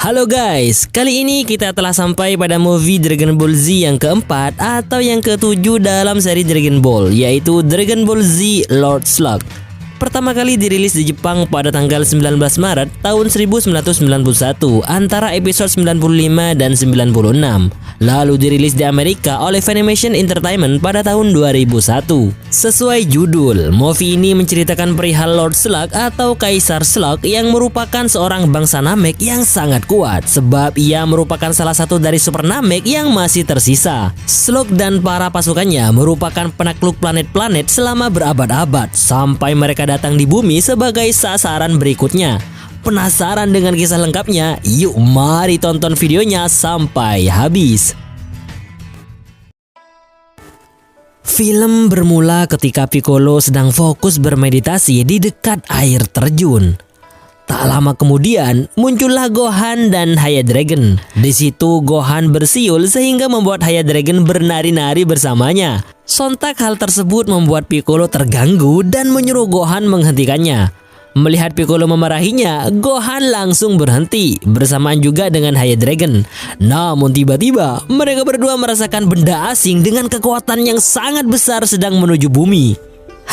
Halo guys, kali ini kita telah sampai pada movie Dragon Ball Z yang keempat atau yang ketujuh dalam seri Dragon Ball, yaitu Dragon Ball Z Lord Slug. Pertama kali dirilis di Jepang pada tanggal 19 Maret tahun 1991 antara episode 95 dan 96. Lalu dirilis di Amerika oleh Funimation Entertainment pada tahun 2001. Sesuai judul, movie ini menceritakan perihal Lord Slug atau Kaisar Slug yang merupakan seorang bangsa Namek yang sangat kuat sebab ia merupakan salah satu dari super Namek yang masih tersisa. Slug dan para pasukannya merupakan penakluk planet-planet selama berabad-abad sampai mereka datang di bumi sebagai sasaran berikutnya. Penasaran dengan kisah lengkapnya? Yuk mari tonton videonya sampai habis. Film bermula ketika Piccolo sedang fokus bermeditasi di dekat air terjun. Tak lama kemudian muncullah Gohan dan Haya Dragon. Di situ Gohan bersiul sehingga membuat Haya Dragon bernari-nari bersamanya. Sontak hal tersebut membuat Piccolo terganggu dan menyuruh Gohan menghentikannya. Melihat Piccolo memarahinya, Gohan langsung berhenti bersamaan juga dengan Haya Dragon. Namun tiba-tiba mereka berdua merasakan benda asing dengan kekuatan yang sangat besar sedang menuju bumi.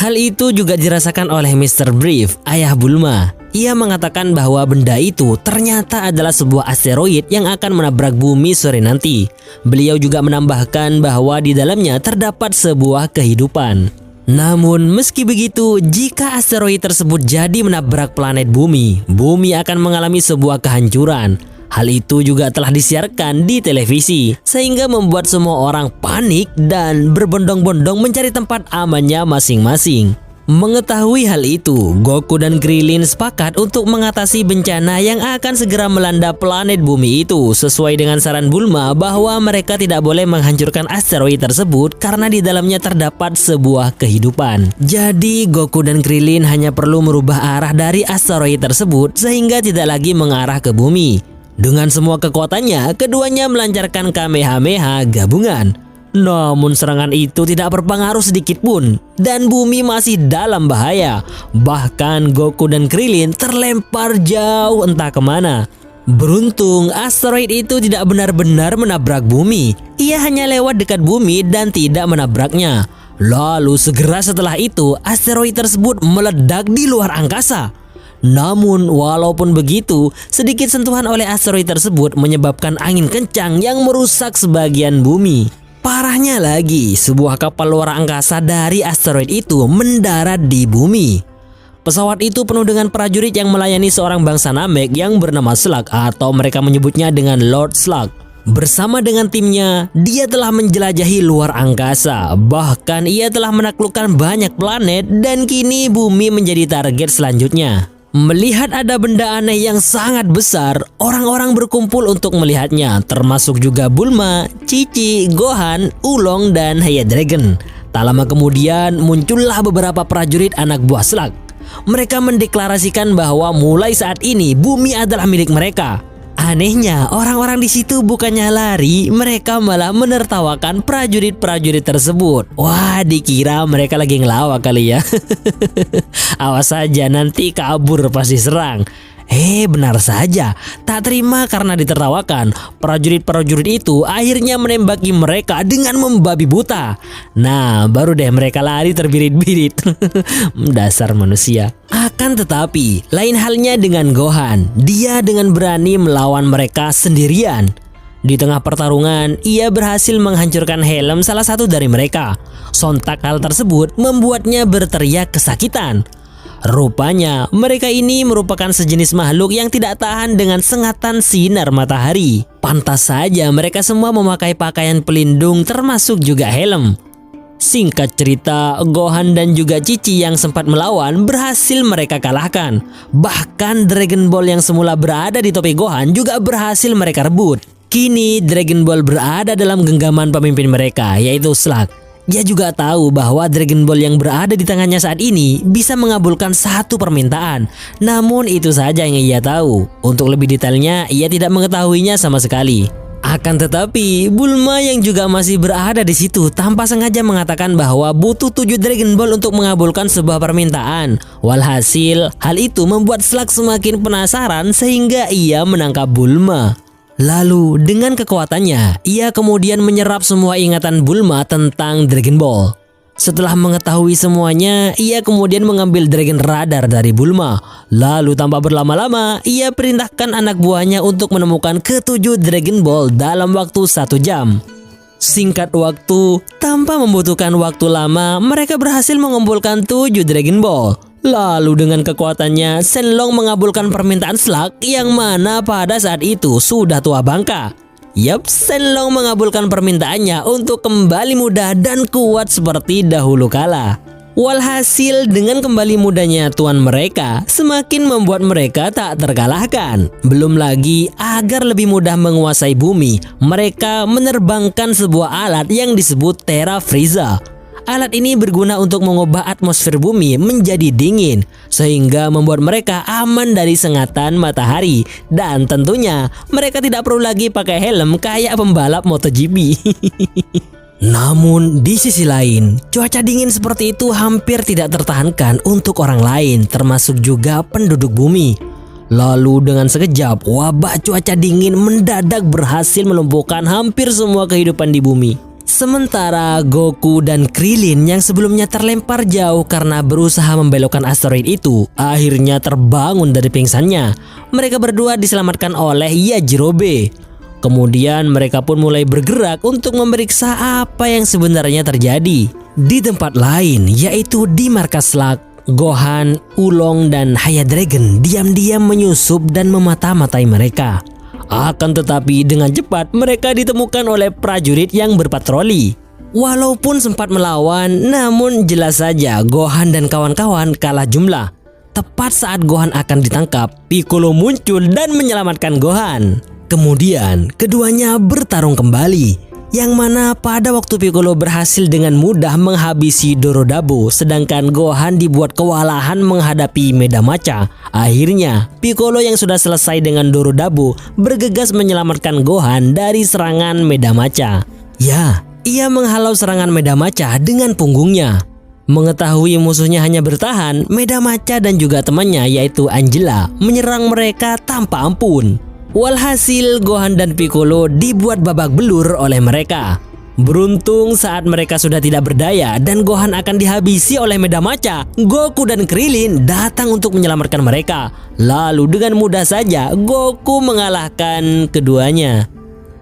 Hal itu juga dirasakan oleh Mr. Brief, ayah Bulma. Ia mengatakan bahwa benda itu ternyata adalah sebuah asteroid yang akan menabrak bumi sore nanti. Beliau juga menambahkan bahwa di dalamnya terdapat sebuah kehidupan. Namun meski begitu, jika asteroid tersebut jadi menabrak planet bumi, bumi akan mengalami sebuah kehancuran. Hal itu juga telah disiarkan di televisi, sehingga membuat semua orang panik dan berbondong-bondong mencari tempat amannya masing-masing. Mengetahui hal itu, Goku dan Krillin sepakat untuk mengatasi bencana yang akan segera melanda planet bumi itu. Sesuai dengan saran Bulma bahwa mereka tidak boleh menghancurkan asteroid tersebut karena di dalamnya terdapat sebuah kehidupan. Jadi Goku dan Krillin hanya perlu merubah arah dari asteroid tersebut sehingga tidak lagi mengarah ke bumi. Dengan semua kekuatannya, keduanya melancarkan Kamehameha gabungan. Namun serangan itu tidak berpengaruh sedikit pun dan bumi masih dalam bahaya. Bahkan Goku dan Krillin terlempar jauh entah kemana. Beruntung asteroid itu tidak benar-benar menabrak bumi. Ia hanya lewat dekat bumi dan tidak menabraknya. Lalu segera setelah itu asteroid tersebut meledak di luar angkasa. Namun walaupun begitu, sedikit sentuhan oleh asteroid tersebut menyebabkan angin kencang yang merusak sebagian bumi. Parahnya lagi, sebuah kapal luar angkasa dari asteroid itu mendarat di bumi. Pesawat itu penuh dengan prajurit yang melayani seorang bangsa Namek yang bernama Slug atau mereka menyebutnya dengan Lord Slug. Bersama dengan timnya, dia telah menjelajahi luar angkasa. Bahkan ia telah menaklukkan banyak planet dan kini bumi menjadi target selanjutnya. Melihat ada benda aneh yang sangat besar, orang-orang berkumpul untuk melihatnya, termasuk juga Bulma, Cici, Gohan, Oolong, dan Haya Dragon. Tak lama kemudian muncullah beberapa prajurit anak buah Slug. Mereka mendeklarasikan bahwa mulai saat ini bumi adalah milik mereka. Anehnya, orang-orang di situ bukannya lari, mereka malah menertawakan prajurit-prajurit tersebut. Wah, dikira mereka lagi ngelawak kali ya. Awas saja, nanti kabur pasti serang. Benar saja, tak terima karena ditertawakan. Prajurit-prajurit itu akhirnya menembaki mereka dengan membabi buta. Nah, baru deh mereka lari terbirit-birit. Dasar manusia. Akan tetapi, lain halnya dengan Gohan. Dia dengan berani melawan mereka sendirian. Di tengah pertarungan, ia berhasil menghancurkan helm salah satu dari mereka. Sontak hal tersebut membuatnya berteriak kesakitan. Rupanya mereka ini merupakan sejenis makhluk yang tidak tahan dengan sengatan sinar matahari. Pantas saja mereka semua memakai pakaian pelindung termasuk juga helm. Singkat cerita, Gohan dan juga Cici yang sempat melawan berhasil mereka kalahkan. Bahkan Dragon Ball yang semula berada di topi Gohan juga berhasil mereka rebut. Kini Dragon Ball berada dalam genggaman pemimpin mereka, yaitu Slug. Dia juga tahu bahwa Dragon Ball yang berada di tangannya saat ini bisa mengabulkan satu permintaan. Namun itu saja yang ia tahu. Untuk lebih detailnya, ia tidak mengetahuinya sama sekali. Akan tetapi, Bulma yang juga masih berada di situ tanpa sengaja mengatakan bahwa butuh 7 Dragon Ball untuk mengabulkan sebuah permintaan. Walhasil, hal itu membuat Slug semakin penasaran sehingga ia menangkap Bulma. Lalu, dengan kekuatannya, ia kemudian menyerap semua ingatan Bulma tentang Dragon Ball. Setelah mengetahui semuanya, ia kemudian mengambil Dragon Radar dari Bulma. Lalu tanpa berlama-lama, ia perintahkan anak buahnya untuk menemukan ketujuh Dragon Ball dalam waktu 1 jam. Singkat waktu, tanpa membutuhkan waktu lama, mereka berhasil mengumpulkan 7 Dragon Ball. Lalu dengan kekuatannya, Shenlong mengabulkan permintaan Slug yang mana pada saat itu sudah tua bangka. Yap, Shenlong mengabulkan permintaannya untuk kembali muda dan kuat seperti dahulu kala. Walhasil, dengan kembali mudanya tuan mereka, semakin membuat mereka tak terkalahkan. Belum lagi, agar lebih mudah menguasai bumi, mereka menerbangkan sebuah alat yang disebut Terra Frieza. Alat ini berguna untuk mengubah atmosfer bumi menjadi dingin, sehingga membuat mereka aman dari sengatan matahari. Dan tentunya mereka tidak perlu lagi pakai helm kayak pembalap MotoGP. Namun di sisi lain, cuaca dingin seperti itu hampir tidak tertahankan untuk orang lain, termasuk juga penduduk bumi. Lalu dengan sekejap, wabah cuaca dingin mendadak berhasil melumpuhkan hampir semua kehidupan di bumi. Sementara Goku dan Krillin yang sebelumnya terlempar jauh karena berusaha membelokkan asteroid itu, akhirnya terbangun dari pingsannya. Mereka berdua diselamatkan oleh Yajirobe. Kemudian mereka pun mulai bergerak untuk memeriksa apa yang sebenarnya terjadi. Di tempat lain, yaitu di markas Slug, Gohan, Oolong, dan Hyadragon diam-diam menyusup dan memata-matai mereka. Akan tetapi dengan cepat mereka ditemukan oleh prajurit yang berpatroli. Walaupun sempat melawan, namun jelas saja Gohan dan kawan-kawan kalah jumlah. Tepat saat Gohan akan ditangkap, Piccolo muncul dan menyelamatkan Gohan. Kemudian keduanya bertarung kembali, yang mana pada waktu Piccolo berhasil dengan mudah menghabisi Dorodabo, sedangkan Gohan dibuat kewalahan menghadapi Medamacha. Akhirnya Piccolo yang sudah selesai dengan Dorodabo bergegas menyelamatkan Gohan dari serangan Medamacha. Ya, ia menghalau serangan Medamacha dengan punggungnya. Mengetahui musuhnya hanya bertahan, Medamacha dan juga temannya yaitu Angela menyerang mereka tanpa ampun. Walhasil, Gohan dan Piccolo dibuat babak belur oleh mereka. Beruntung saat mereka sudah tidak berdaya dan Gohan akan dihabisi oleh Medamacha, Goku dan Krillin datang untuk menyelamatkan mereka. Lalu dengan mudah saja Goku mengalahkan keduanya.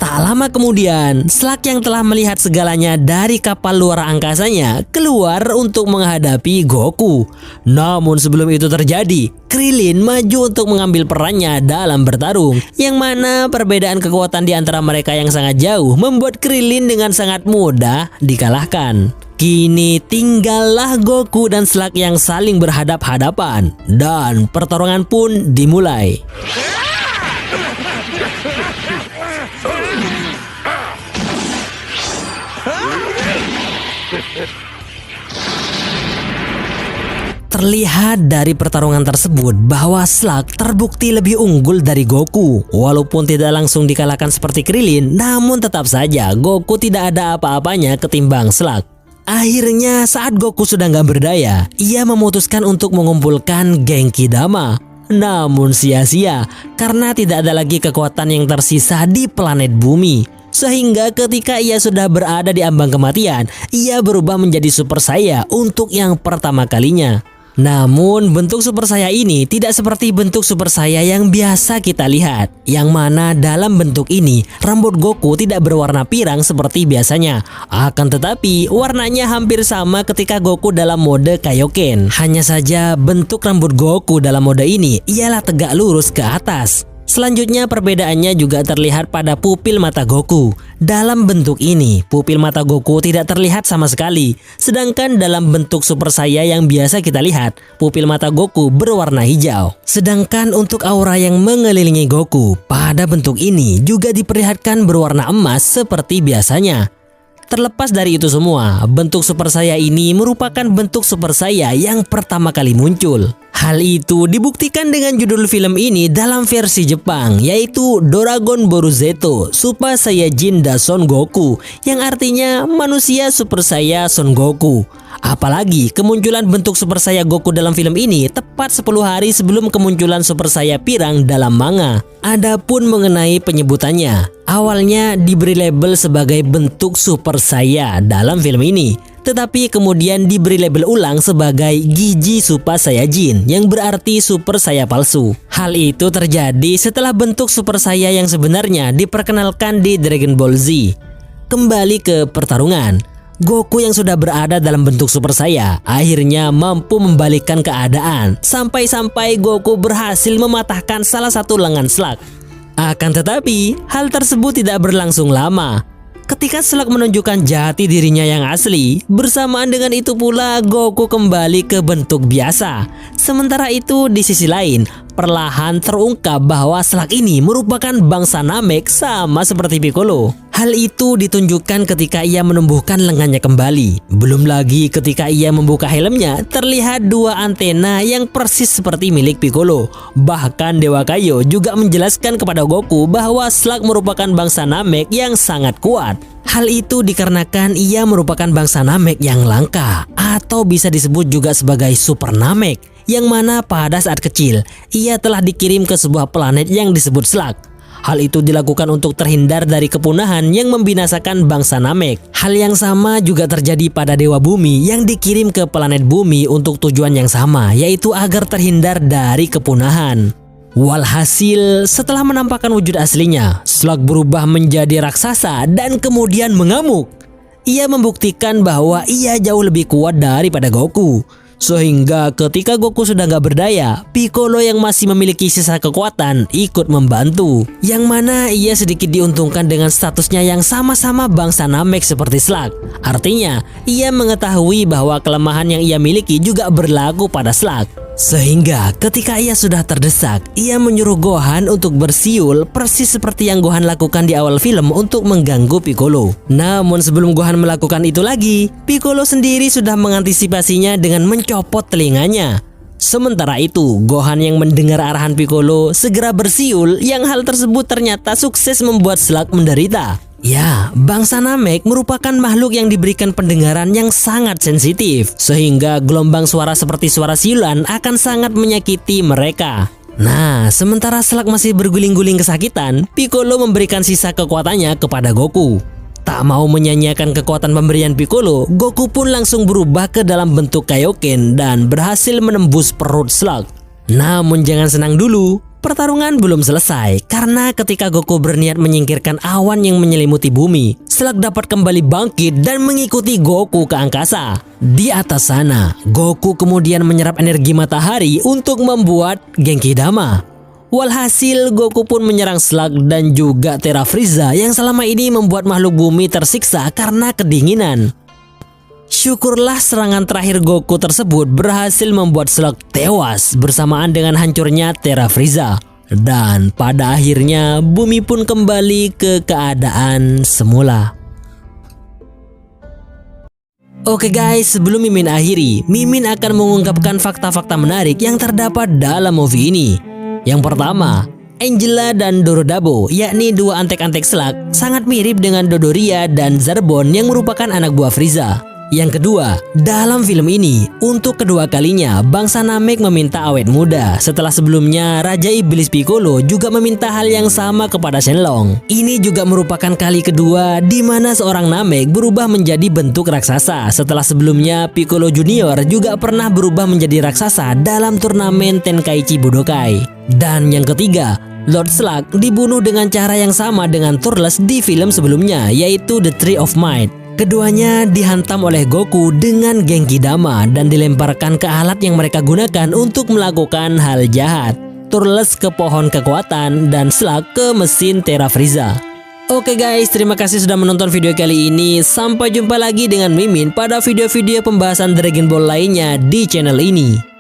Tak lama kemudian, Slug yang telah melihat segalanya dari kapal luar angkasanya keluar untuk menghadapi Goku. Namun sebelum itu terjadi, Krillin maju untuk mengambil perannya dalam bertarung, yang mana perbedaan kekuatan di antara mereka yang sangat jauh membuat Krillin dengan sangat mudah dikalahkan. Kini tinggallah Goku dan Slug yang saling berhadap-hadapan, dan pertarungan pun dimulai. Terlihat dari pertarungan tersebut bahwa Slug terbukti lebih unggul dari Goku. Walaupun tidak langsung dikalahkan seperti Krillin, namun tetap saja Goku tidak ada apa-apanya ketimbang Slug. Akhirnya saat Goku sudah gak berdaya, ia memutuskan untuk mengumpulkan Genki Dama. Namun sia-sia karena tidak ada lagi kekuatan yang tersisa di planet bumi. Sehingga ketika ia sudah berada di ambang kematian, ia berubah menjadi Super Saya untuk yang pertama kalinya. Namun bentuk Super Saya ini tidak seperti bentuk Super Saya yang biasa kita lihat, yang mana dalam bentuk ini rambut Goku tidak berwarna pirang seperti biasanya. Akan tetapi warnanya hampir sama ketika Goku dalam mode Kaioken. Hanya saja bentuk rambut Goku dalam mode ini ialah tegak lurus ke atas. Selanjutnya perbedaannya juga terlihat pada pupil mata Goku. Dalam bentuk ini, pupil mata Goku tidak terlihat sama sekali. Sedangkan dalam bentuk Super Saya yang biasa kita lihat, pupil mata Goku berwarna hijau. Sedangkan untuk aura yang mengelilingi Goku, pada bentuk ini juga diperlihatkan berwarna emas seperti biasanya. Terlepas dari itu semua, bentuk Super Saya ini merupakan bentuk Super Saya yang pertama kali muncul. Hal itu dibuktikan dengan judul film ini dalam versi Jepang, yaitu Doragon Boruzeto Super Saiyajin da Son Goku, yang artinya manusia Super Saya Son Goku. Apalagi kemunculan bentuk Super Saya Goku dalam film ini tepat 10 hari sebelum kemunculan Super Saya Pirang dalam manga. Adapun mengenai penyebutannya, awalnya diberi label sebagai bentuk Super Saya dalam film ini, tetapi kemudian diberi label ulang sebagai Gigi Super Saiyajin, yang berarti Super Saya palsu. Hal itu terjadi setelah bentuk Super Saya yang sebenarnya diperkenalkan di Dragon Ball Z. Kembali ke pertarungan, Goku yang sudah berada dalam bentuk Super Saya akhirnya mampu membalikkan keadaan, sampai-sampai Goku berhasil mematahkan salah satu lengan Slug. Akan tetapi, hal tersebut tidak berlangsung lama. Ketika Slug menunjukkan jati dirinya yang asli, bersamaan dengan itu pula Goku kembali ke bentuk biasa. Sementara itu di sisi lain, perlahan terungkap bahwa Slug ini merupakan bangsa Namek sama seperti Piccolo. Hal itu ditunjukkan ketika ia menumbuhkan lengannya kembali. Belum lagi ketika ia membuka helmnya, terlihat dua antena yang persis seperti milik Piccolo. Bahkan Dewa Kaio juga menjelaskan kepada Goku bahwa Slug merupakan bangsa Namek yang sangat kuat. Hal itu dikarenakan ia merupakan bangsa Namek yang langka, atau bisa disebut juga sebagai Super Namek, yang mana pada saat kecil ia telah dikirim ke sebuah planet yang disebut Slug. Hal itu dilakukan untuk terhindar dari kepunahan yang membinasakan bangsa Namek. Hal yang sama juga terjadi pada Dewa Bumi yang dikirim ke planet Bumi untuk tujuan yang sama, yaitu agar terhindar dari kepunahan. Walhasil, setelah menampakkan wujud aslinya, Slug berubah menjadi raksasa dan kemudian mengamuk. Ia membuktikan bahwa ia jauh lebih kuat daripada Goku. Sehingga ketika Goku sudah gak berdaya, Piccolo yang masih memiliki sisa kekuatan ikut membantu. Yang mana ia sedikit diuntungkan dengan statusnya yang sama-sama bangsa Namek seperti Slug. Artinya, ia mengetahui bahwa kelemahan yang ia miliki juga berlaku pada Slug. Sehingga ketika ia sudah terdesak, ia menyuruh Gohan untuk bersiul persis seperti yang Gohan lakukan di awal film untuk mengganggu Piccolo. Namun sebelum Gohan melakukan itu lagi, Piccolo sendiri sudah mengantisipasinya dengan mencopot telinganya. Sementara itu, Gohan yang mendengar arahan Piccolo segera bersiul, yang hal tersebut ternyata sukses membuat Slug menderita. Ya, bangsa Namek merupakan makhluk yang diberikan pendengaran yang sangat sensitif, sehingga gelombang suara seperti suara siulan akan sangat menyakiti mereka. Nah, sementara Slug masih berguling-guling kesakitan, Piccolo memberikan sisa kekuatannya kepada Goku. Tak mau menyanyiakan kekuatan pemberian Piccolo, Goku pun langsung berubah ke dalam bentuk Kaioken dan berhasil menembus perut Slug. Namun jangan senang dulu. Pertarungan belum selesai, karena ketika Goku berniat menyingkirkan awan yang menyelimuti bumi, Slug dapat kembali bangkit dan mengikuti Goku ke angkasa. Di atas sana, Goku kemudian menyerap energi matahari untuk membuat Genki Dama. Walhasil, Goku pun menyerang Slug dan juga Terra Frieza yang selama ini membuat makhluk bumi tersiksa karena kedinginan. Syukurlah serangan terakhir Goku tersebut berhasil membuat Slug tewas bersamaan dengan hancurnya Terra Frieza. Dan pada akhirnya bumi pun kembali ke keadaan semula. Oke guys, sebelum Mimin akhiri, Mimin akan mengungkapkan fakta-fakta menarik yang terdapat dalam movie ini. Yang pertama, Angela dan Dorodabo, yakni dua antek-antek Slug, sangat mirip dengan Dodoria dan Zarbon yang merupakan anak buah Frieza. Yang kedua, dalam film ini, untuk kedua kalinya bangsa Namek meminta awet muda setelah sebelumnya Raja Iblis Piccolo juga meminta hal yang sama kepada Shenlong. Ini juga merupakan kali kedua di mana seorang Namek berubah menjadi bentuk raksasa setelah sebelumnya Piccolo Junior juga pernah berubah menjadi raksasa dalam turnamen Tenkaichi Budokai. Dan yang ketiga, Lord Slug dibunuh dengan cara yang sama dengan Turles di film sebelumnya, yaitu The Tree of Might. Keduanya dihantam oleh Goku dengan Genki Dama dan dilemparkan ke alat yang mereka gunakan untuk melakukan hal jahat. Turles ke pohon kekuatan dan Slug ke mesin Terra Frieza. Oke guys, terima kasih sudah menonton video kali ini. Sampai jumpa lagi dengan Mimin pada video-video pembahasan Dragon Ball lainnya di channel ini.